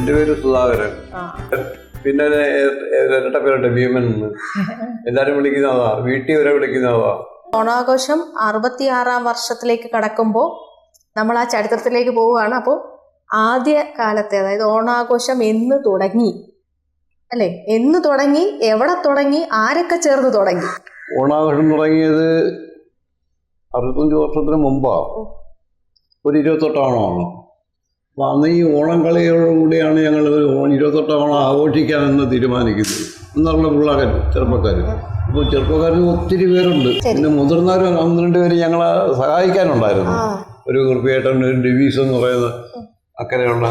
എന്റെ പേര് സുധാകരൻ. പിന്നെ ഇരട്ട പേരുണ്ട് ഭീമൻ എന്ന്. എല്ലാരും വിളിക്കുന്നതാ, വീട്ടിൽ വരെ വിളിക്കുന്നതാ. ഓണാഘോഷം 66-ാം വർഷത്തിലേക്ക് കടക്കുമ്പോൾ നമ്മൾ ആ ചരിത്രത്തിലേക്ക് പോവുകയാണ്. അപ്പോൾ ആദ്യ കാലത്തെ, അതായത് ഓണാഘോഷം എന്ന് തുടങ്ങി അല്ലേ, എന്ന് തുടങ്ങി, എവിടെ തുടങ്ങി, ആരൊക്കെ ചേർന്ന് തുടങ്ങി? ഓണാഘോഷം തുടങ്ങിയത് 65 വർഷത്തിന് മുമ്പാ. ഒരു 28 ഓണമാണ്. അപ്പൊ അന്ന് ഈ ഓണം കളിയോടുകൂടിയാണ് ഞങ്ങൾ 28 ഓണം ആഘോഷിക്കാമെന്ന് തീരുമാനിക്കുന്നത്. എന്നുള്ള പിള്ളേർ, ചെറുപ്പക്കാർ. അപ്പോൾ ചെറുപ്പക്കാരിൽ ഒത്തിരി പേരുണ്ട്. പിന്നെ മുതിർന്നവർ 12 പേര് ഞങ്ങളെ സഹായിക്കാനുണ്ടായിരുന്നു. ഒരു കുറുപ്പിയേട്ടൻ, ഒരു ഡിവീസ് എന്ന് പറയുന്നത് അക്കരെയുള്ള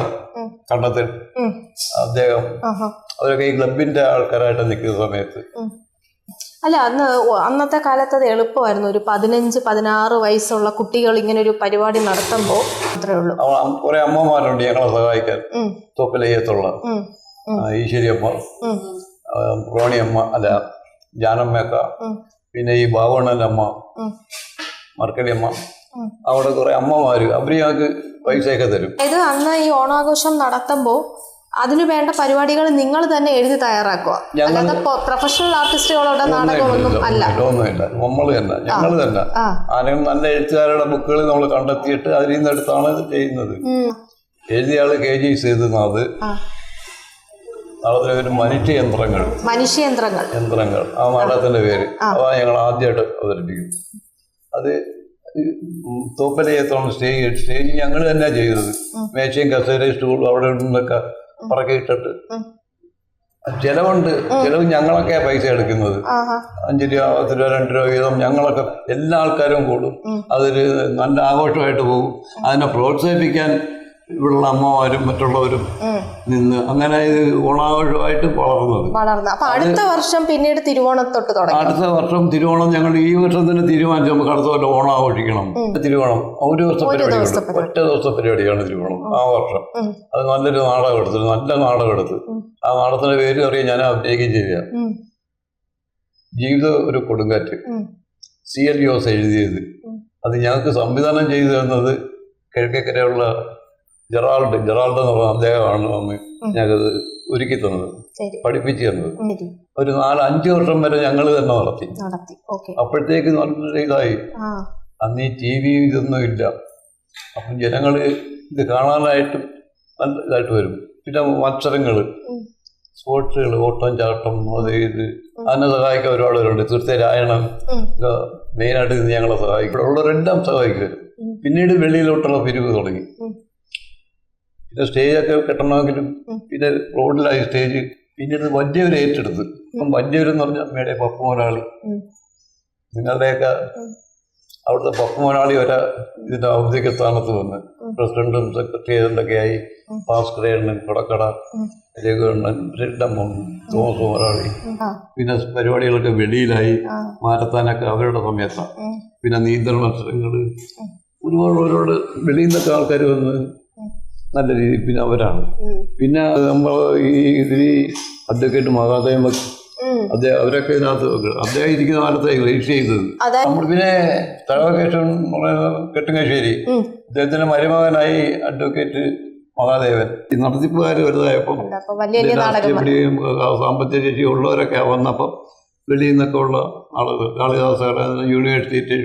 കണ്ടത്തിൽ അദ്ദേഹം, അവരൊക്കെ ഈ ക്ലബിന്റെ ആൾക്കാരായിട്ട് നിൽക്കുന്ന സമയത്ത്. അല്ല, അന്നത്തെ കാലത്ത് അത് എളുപ്പമായിരുന്നു. ഒരു 15-16 വയസ്സുള്ള കുട്ടികൾ ഇങ്ങനെ ഒരു പരിപാടി നടത്തുമ്പോൾ അത്രേ ഉള്ളൂ. കുറെ അമ്മമാരുണ്ട് ഞങ്ങളെ സഹായിക്കാൻ. തോപ്പിലയ്യത്തുള്ള ഈശ്വരി അമ്മ, റോണിയമ്മ, അല്ല ജാനമ്മയൊക്കെ, പിന്നെ ഈ ബാവണ്ണന്റെ അമ്മ, മർക്കടി അമ്മ, അവിടെ കുറെ അമ്മമാര്, അവര് ഞങ്ങൾക്ക് പൈസയൊക്കെ തരും. ഇത് അന്ന് ഈ ഓണാഘോഷം നടത്തുമ്പോൾ അതിനു വേണ്ട പരിപാടികൾ നിങ്ങൾ തന്നെ എഴുതി തയ്യാറാക്കുക, അല്ലാതെ പ്രൊഫഷണൽ ആർട്ടിസ്റ്റുകളുടെ നാടകമൊന്നും അല്ല. ഒന്നുമില്ല, നമ്മൾ തന്നെ, ഞങ്ങൾ തന്നെ ആരെങ്കിലും നല്ല എഴുത്തുകാരുടെ ബുക്കുകൾ നമ്മൾ കണ്ടെത്തിയിട്ട് അതിൽ നിന്ന് എടുത്താണ് ഇത് ചെയ്യുന്നത്. എഴുതിയ ആള് KG സേതുനാഥ്. നാടകത്തിലെ പേര് മനുഷ്യയന്ത്രങ്ങൾ. ആ നാടകത്തിന്റെ പേര് അതാണ് ഞങ്ങൾ ആദ്യമായിട്ട് അവതരിപ്പിക്കും. അത് തോപ്പലയത്തോളം സ്റ്റേജ് ഞങ്ങൾ തന്നെ ചെയ്തത്. മേശയും കസേരയും സ്റ്റൂളും അവിടെ നിന്നൊക്കെ പറക്കിയിട്ടിട്ട്. ചെലവ് ഞങ്ങളൊക്കെ പൈസ എടുക്കുന്നത്. 5 രൂപ, 10 രൂപ, 2 രൂപ വീതം ഞങ്ങളൊക്കെ, എല്ലാ ആൾക്കാരും കൂടും. അതൊരു നല്ല ആഘോഷമായിട്ട് പോകും. അതിനെ പ്രോത്സാഹിപ്പിക്കാൻ ഇവിടുള്ള അമ്മമാരും മറ്റുള്ളവരും നിന്ന് അങ്ങനെ ഇത് ഓണാഘോഷമായിട്ട് വളർന്നത്. അപ്പൊ അടുത്ത വർഷം പിന്നീട് തിരുവോണത്തൊട്ട് തുടങ്ങി. അടുത്ത വർഷം തിരുവോണം ഞങ്ങൾ ഈ വർഷം തന്നെ തീരുമാനിച്ചു, നമുക്ക് അടുത്ത വർഷം ഓണം ആഘോഷിക്കണം. തിരുവോണം ഒരു ദിവസത്തെ പരിപാടിയുണ്ട്, ഒറ്റ ദിവസത്തെ പരിപാടിയാണ് തിരുവോണം ആ വർഷം. അത് നല്ലൊരു നാടകം എടുത്തു, നല്ല നാടകം എടുത്ത്. ആ നാടകത്തിന്റെ പേര് അറിയാൻ ഞാൻ അഭിനയിക്കുകയും ചെയ്ത ജീവിതം ഒരു കൊടുങ്കാറ്റ്. CL ജോസ് എഴുതിയത്. അത് ഞങ്ങൾക്ക് സംവിധാനം ചെയ്തു തന്നത് കിഴക്കേക്കരയുള്ള ജെറാൾഡ് എന്ന് പറഞ്ഞ അദ്ദേഹമാണ് വന്ന് ഞങ്ങൾക്ക് ഒരുക്കി തന്നത്, പഠിപ്പിച്ചു തന്നത്. ഒരു 4-5 വർഷം വരെ ഞങ്ങൾ തന്നെ നടത്തി. അപ്പോഴത്തേക്ക് നല്ല ഇതായി. അന്ന് ഈ TV ഇതൊന്നും ഇല്ല. അപ്പം ജനങ്ങൾ ഇത് കാണാനായിട്ട് നല്ല ഇതായിട്ട് വരും. പിന്നെ മത്സരങ്ങൾ, സ്പോർട്സുകൾ, ഓട്ടം ചാട്ടം, അത് ഇത്, അതിനെ സഹായിക്കാൻ ഒരുപാട് പേരുണ്ട്. തീർച്ചയായണം മെയിനായിട്ട് ഇത് ഞങ്ങളെ സഹായിക്കും. ഇവിടെ ഉള്ളവരെല്ലാം സഹായിക്കും. പിന്നീട് വെളിയിലോട്ടുള്ള പിരിവ് തുടങ്ങി. പിന്നെ സ്റ്റേജൊക്കെ കെട്ടണമെങ്കിലും പിന്നെ റോഡിലായി സ്റ്റേജ്. പിന്നീട് വല്യവർ ഏറ്റെടുത്ത്. അപ്പം വല്യവരെന്ന് പറഞ്ഞാൽ അമ്മയുടെ പപ്പു മുതലാളി, നിങ്ങളുടെയൊക്കെ അവിടുത്തെ പപ്പു മുതലാളി വരെ ഇതിന്റെ ഔദ്യോഗിക സ്ഥാനത്ത് വന്ന് പ്രസിഡന്റും സെക്രട്ടറി ഏജന്റൊക്കെ ആയി. ഭാസ്കരേണ്ണൻ, കൊടക്കട രഘുവണ്ണൻ, രണ്ടമ്മ, തോമസ് മുതലാളി. പിന്നെ പരിപാടികളൊക്കെ വെളിയിലായി. മാരത്താനൊക്കെ അവരുടെ സമയത്താണ്. പിന്നെ നീന്തൽ മത്സരങ്ങൾ, ഒരുപാട് വെളിയിൽ നിന്നൊക്കെ ആൾക്കാർ വന്ന് നല്ല രീതിയിൽ. പിന്നെ അവരാണ്. പിന്നെ നമ്മൾ ഇതിൽ അഡ്വക്കേറ്റ് മഹാദേവൻ, അവരൊക്കെ ഇതിനകത്ത് അദ്ദേഹം ഇരിക്കുന്ന കാലത്ത് രജിസ്റ്റർ ചെയ്തത്. നമ്മൾ പിന്നെ തഴവകേശവൻ കെട്ടുങ്ങശ്ശേരി, അദ്ദേഹത്തിന്റെ മരുമകനായി അഡ്വക്കേറ്റ് മഹാദേവൻ. ഈ നടത്തിപ്പുകാർ വലുതായപ്പം രാഷ്ട്രീയപടിയും സാമ്പത്തിക ശേഷി ഉള്ളവരൊക്കെ വന്നപ്പം വെളിയിൽ നിന്നൊക്കെ ഉള്ള ആളുകൾ, കാളിദാസയുടെ യൂണിവേഴ്സിറ്റി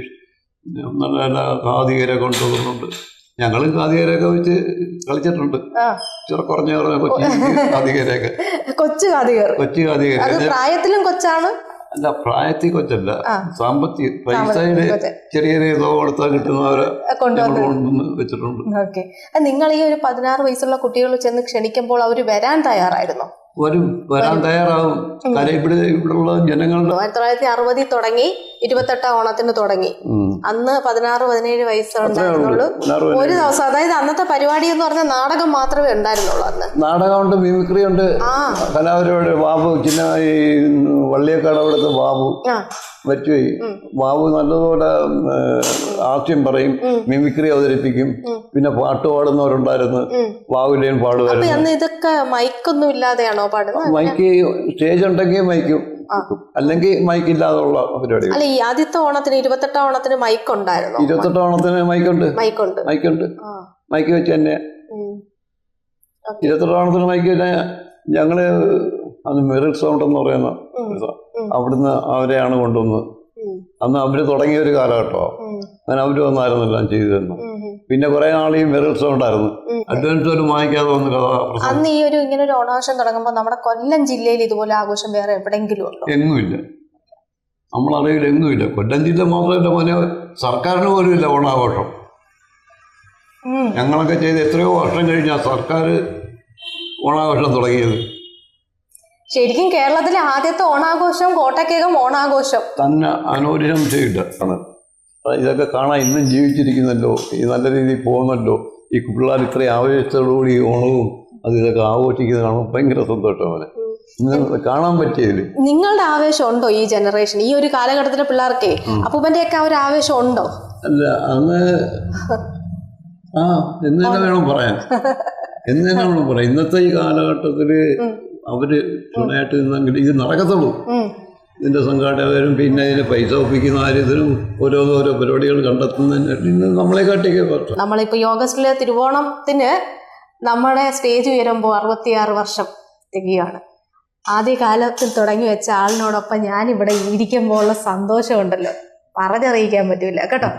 നല്ല നല്ല ഖാദികരെ കൊണ്ടുവന്നിട്ടുണ്ട്. ഞങ്ങളും ഖാദികരെയൊക്കെ വെച്ച് കളിച്ചിട്ടുണ്ട്. കുറഞ്ഞ ഖാദികരെയൊക്കെ, കൊച്ചു ഖാദികർ. പ്രായത്തിലും കൊച്ചാണ്. അല്ല, പ്രായത്തിൽ കൊച്ചല്ല, സാമ്പത്തിക പൈസയുടെ ചെറിയ തുക കൊടുത്താൽ കിട്ടുന്നവരെ കൊണ്ടുവന്ന് വെച്ചിട്ടുണ്ട്. നിങ്ങൾ ഈ ഒരു 16 വയസ്സുള്ള കുട്ടികൾ ചെന്ന് ക്ഷണിക്കുമ്പോൾ അവർ വരാൻ തയ്യാറായിരുന്നു? വരാൻ തയ്യാറാവും. കാര്യം ഇവിടെയുള്ള ജനങ്ങളുടെ 1960 തുടങ്ങി, 28 ഓണത്തിന് തുടങ്ങി. അന്ന് 16-17 വയസ്സുണ്ടായിരുന്നുള്ളൂ. ഒരു ദിവസം, അതായത് അന്നത്തെ പരിപാടി എന്ന് പറഞ്ഞാൽ നാടകം മാത്രമേ ഉണ്ടായിരുന്നുള്ളൂ. അന്ന് നാടകമുണ്ട്, മിമിക്രി ഉണ്ട്, കലാപരിപാടി. ബാബു ചിന്ന ഈ വള്ളിയക്കാട് അവിടുത്തെ ബാബു മരിച്ചുപോയി. ബാബു നല്ലതുപോലെ ഹാസ്യം പറയും, മിമിക്രി അവതരിപ്പിക്കും. പിന്നെ പാട്ട് പാടുന്നവരുണ്ടായിരുന്നു, ബാബുലേൻ പാടുമായിരുന്നു. ഇതൊക്കെ മൈക്കൊന്നും ഇല്ലാതെയാണോ പാടുന്നത്? മൈക്ക് സ്റ്റേജ് ഉണ്ടെങ്കിൽ മൈക്കും, അല്ലെങ്കിൽ മൈക്കില്ലാതുള്ള പരിപാടികൾ. അല്ല, ഈ ആദ്യത്തെ ഓണത്തിന് 28 ഓണത്തിന് മൈക്ക് ഉണ്ടായിരുന്നു. 28 ഓണത്തിന് മൈക്കുണ്ട്. മൈക്ക് വെച്ച് തന്നെ ഇരുപത്തെട്ടാമത്തിന് മൈക്ക് ഞങ്ങള് അന്ന് മെറിൽ സൗണ്ട് എന്ന് പറയുന്ന അവിടുന്ന് അവരെയാണ് കൊണ്ടുവന്നത്. അന്ന് അവര് തുടങ്ങിയ ഒരു കാലഘട്ടമാണ്. അങ്ങനെ അവര് വന്നായിരുന്നു എല്ലാം ചെയ്തു തന്നു. പിന്നെ കുറെ നാൾ ഈ മെറിൽ സൗണ്ട് ആയിരുന്നു. അഡ്വാൻസ് പോലും വാങ്ങിക്കാതെ വന്ന് കഥ. അന്ന് ഈ ഒരു ഇങ്ങനെ ഒരു ഓണാഘോഷം തുടങ്ങുമ്പോൾ നമ്മുടെ കൊല്ലം ജില്ലയിൽ ഇതുപോലെ ആഘോഷം വേറെ എവിടെയെങ്കിലും ഉണ്ടോ? എങ്ങുമില്ല, നമ്മളറിയില്ല, എങ്ങുമില്ല. കൊല്ലം ജില്ല മാത്രമല്ല മോനെ, സർക്കാരിന് പോലും ഇല്ല ഓണാഘോഷം. ഞങ്ങളൊക്കെ ചെയ്ത് എത്രയോ വർഷം കഴിഞ്ഞാൽ സർക്കാർ ഓണാഘോഷം തുടങ്ങിയത്. ശരിക്കും കേരളത്തിലെ ആദ്യത്തെ ഓണാഘോഷം കോട്ടയ്ക്കകം ഓണാഘോഷം തന്നെ അനോരംശമില്ല. ഇതൊക്കെ കാണാൻ ഇന്നും ജീവിച്ചിരിക്കുന്നല്ലോ, ഈ നല്ല രീതിയിൽ പോകുന്നല്ലോ. ഈ പിള്ളേർ ഇത്രയും ആവേശത്തോടുകൂടി ഓണവും ഇതൊക്കെ ആഘോഷിക്കുന്നത് കാണുമ്പോൾ ഭയങ്കര സന്തോഷമാണ്. ഇന്ന് കാണാൻ പറ്റിയതില് നിങ്ങളുടെ ആവേശം ഉണ്ടോ ഈ ജനറേഷൻ, ഈ ഒരു കാലഘട്ടത്തിലെ പിള്ളേർക്കേ? അപ്പൂപ്പന്റെ ഒക്കെ ഒരു ആവേശം ഉണ്ടോ? അല്ല, അന്ന് എന്ന് തന്നെ വേണം പറയാൻ, എന്ന് തന്നെ വേണം പറയാം. ഇന്നത്തെ ഈ കാലഘട്ടത്തില് അവര് ചുണയായിട്ട് നിന്നെങ്കിൽ ഇത് നടക്കത്തുള്ളൂ. ഇതിന്റെ സംഘാടകരും പിന്നെ ഇതിന് പൈസ ഒപ്പിക്കുന്ന കാര്യത്തിലും ഓരോ പരിപാടികൾ കണ്ടെത്തുന്നതിന് നമ്മളെ കാട്ടിയൊക്കെ പറ്റും. നമ്മളിപ്പോ ഓഗസ്റ്റിലെ തിരുവോണത്തിന് നമ്മുടെ സ്റ്റേജ് ഉയരുമ്പോൾ 66 വർഷം തികയാണ്. ആദ്യകാലത്തിൽ തുടങ്ങി വെച്ച ആളിനോടൊപ്പം ഞാനിവിടെ ഇരിക്കുമ്പോൾ ഉള്ള സന്തോഷമുണ്ടല്ലോ, പറഞ്ഞറിയിക്കാൻ പറ്റൂല കേട്ടോ.